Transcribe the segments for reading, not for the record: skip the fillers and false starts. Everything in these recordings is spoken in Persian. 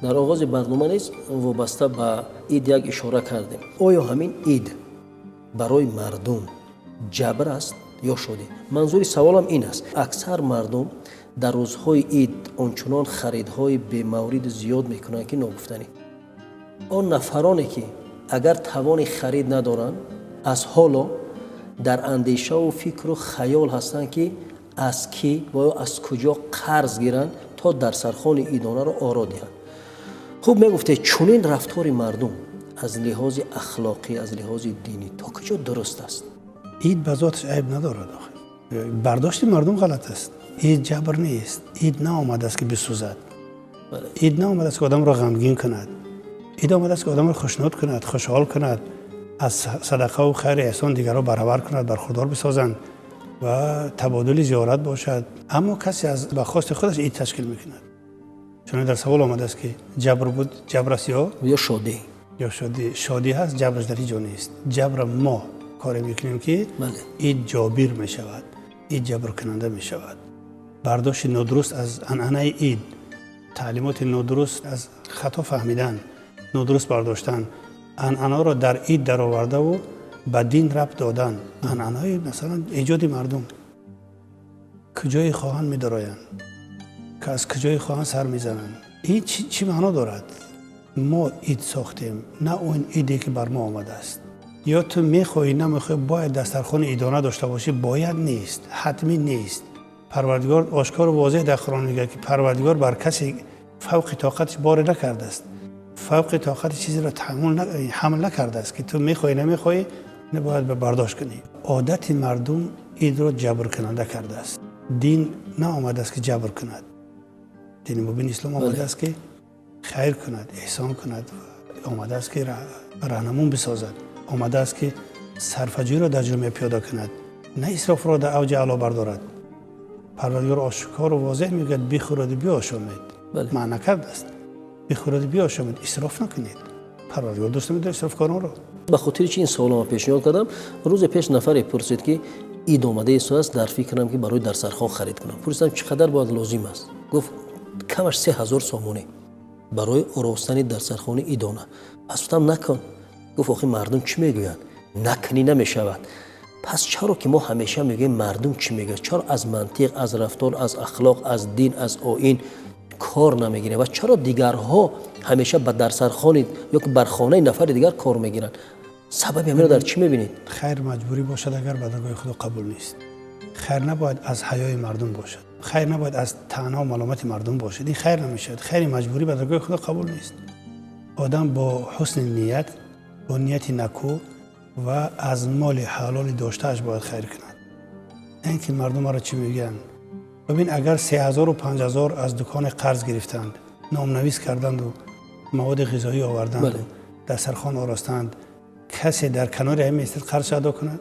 در آغاز برنامه نیز وابسته به اید یک اشاره کردیم. آیا همین اید برای مردم جبر است یا شادی؟ منظور سوالم این است. اکثر مردم در روزهای اید آنچنان خریدهای به مورد زیاد میکنند که ناگفتنی. آن نفرانی که اگر توان خرید ندارند از حالا در اندیشه و فکر و خیال هستند که از کی و از کجا قرض گیرند تا در سرخوان ایدانه را آرا دهند. خوب میگفته چنین رفتار مردم از لحاظ اخلاقی، از لحاظ دینی تا کجا درست است؟ اید به ذاتش عیب ندارد. برداشت مردم غلط است. اید جبر نیست. اید نه آمده است که بسوزد. اید نه آمده است که آدم را غمگین کند. اید آمده است که آدم را خوشنود کند، خوشحال کند، از صدقه و خیر احسان دیگران برابر کند، برخوردار بسازند و تبادل زیارت باشد. اما کسی از بخواست خودش اید تشکیل میکند. چون در سوال آمده است که جبر بود، جبر است یا شادی؟ یا شادی. شادی هست، جبرش در اینجا نیست. جبر ما کاری میکنیم که اید جابر میشود، اید جبر کننده میشود. برداشت نادرست از عنعنه اید، تعلیمات نادرست از خطا فهمیدن، نادرست برداشتن، عنعنه را در اید در آورده و به دین ربط دادن. عنعنه مثلا ایجاد مردم کجای خواهن میدرایند، که از کجای خواهن سر میزنند. این چی معنا دارد؟ ما اید ساختیم، نه اون ایدی که بر ما آمده است. یا تو میخوای نمیخوای باید دسترخوان ایدانه داشته باشی، باید نیست، حتمی نیست. پروردگار آشکار و واضح در قرآن میگه که پروردگار بر کسی فوق طاقتش بار نکرده است، فوق طاقت چیزی را حمل نکرده است که تو میخوای نمیخوای نباید به برداشت کنی. عادت مردم اید را جبر کننده کرده است. دین نه آمده است که جبر کند. دین مبین اسلام آمده است که خیر کند، احسان کند، آمده است که راهنمون بسازد، آمده است که صرفه‌جویی را در جامعه پیاده کند، نه اسراف را در اوج اعلا بردارد. پروردگار آشکار و واضح میگوید بخورید بیاشامید. معنی کرده است بخورید بیاشامید، اسراف نکنید. پروردگار دوست نداره اسرافکاران را. به خاطر چی این سوالو پیشنهاد کردم؟ روز پیش نفر پرسید که اید آمده است، در فکرم که برای در سرخوان خرید کنم. پرسیدم چقدر باید لازم است؟ گفت کمش 3000 سامانه برای آراستن در سرخوان ایدانه. پس گفتم نکن. گفت آخه مردم چی میگویند؟ نکنی نمیشود. پس چرا که ما همیشه میگیم مردم چی میگه؟ چرا از منطق، از رفتار، از اخلاق، از دین، از آیین کار نمیگیره و چرا دیگرها همیشه به در سرخوان یا که بر خانه نفر دیگر کار میگیرن؟ سبب همین در چی میبینید؟ خیر مجبوری باشد اگر به درگاه خدا قبول نیست. خیر نباید از حیای مردم باشد. خیر نباید از طعنه و ملامت مردم باشد. این خیر نمیشد. خیر مجبوری به درگاه خدا قبول نیست. آدم با حسن نیت، با نیت نکو و از مال حلال داشتهش باید خیر کند. اینکه مردم را چی میگن؟ ببین اگر 3000 و 5000 از دکان قرض گرفتند، نامنویس کردند و مواد غذایی آوردند و دسترخوان آراستند، کسی در کنار همین استید قرض ادا کند؟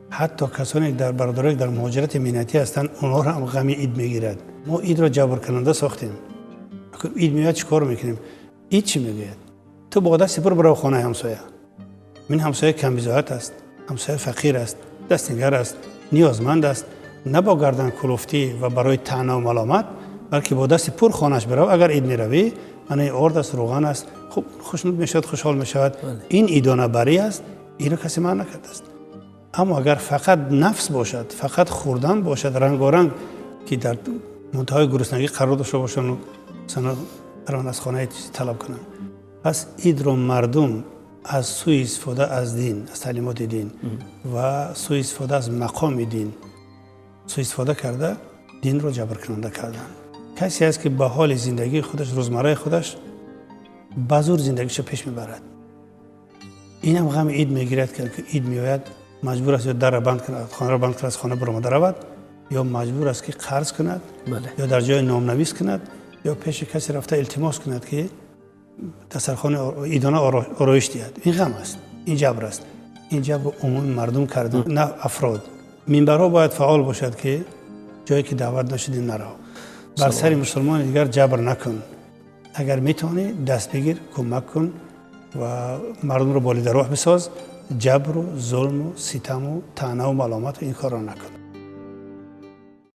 حتی کسانی در برادرای در مهاجرت مینتی هستند، اونها را هم غم اید میگیرد. ما اید را جبر کننده ساختیم. اید میاد چیکار میکنیم؟ اید چی میگوید؟ تو با دست برو برای خانه همسایه. من همسایه کم بضاعت است، همسایه فقیر است، دستنگر است، نیازمند است. نه با گردن کلفتی و برای طعنه و ملامت، بلکه با دست پر خانهش برو. اگر اید میروی، من آرد است، روغن است، خب خوشنود میشود، خوشحال میشود. این ایدانه بری است، اینو کسی معنی نکرده است. اما اگر فقط نفس باشد، فقط خوردن باشد، رنگارنگ که در منتهای گرسنگی قرار داشته باشند و مثلا الان از خانه طلب کنند، پس اید رو مردم از سوء استفاده از دین، از تعلیمات دین و سوء استفاده از مقام دین سوء استفاده کرده، دین رو جبر کننده کردن. کسی است که به حال زندگی خودش، روزمره خودش به زور زندگیش پیش میبرد. این هم غم اید میگیرد که اید میآید مجبور است یا در را بند کند، خانه را بند کند، از خانه برآمده رود، یا مجبور است که قرض کند، یا در جای نامنویس کند، یا پیش کسی رفته التماس کند که دسترخوان ایدانه آرایش دهد. این غم است، این جبر است. این جبر عموم مردم کردن، نه افراد. منبرها باید فعال باشد که جایی که دعوت نشدی نرو. بر سر مسلمان دیگر جبر نکن. اگر میتونی دست بگیر، کمک کن و مردم رو بالای روح بساز. جبر و ظلم و ستم و طعنه و ملامت این کار را نکن.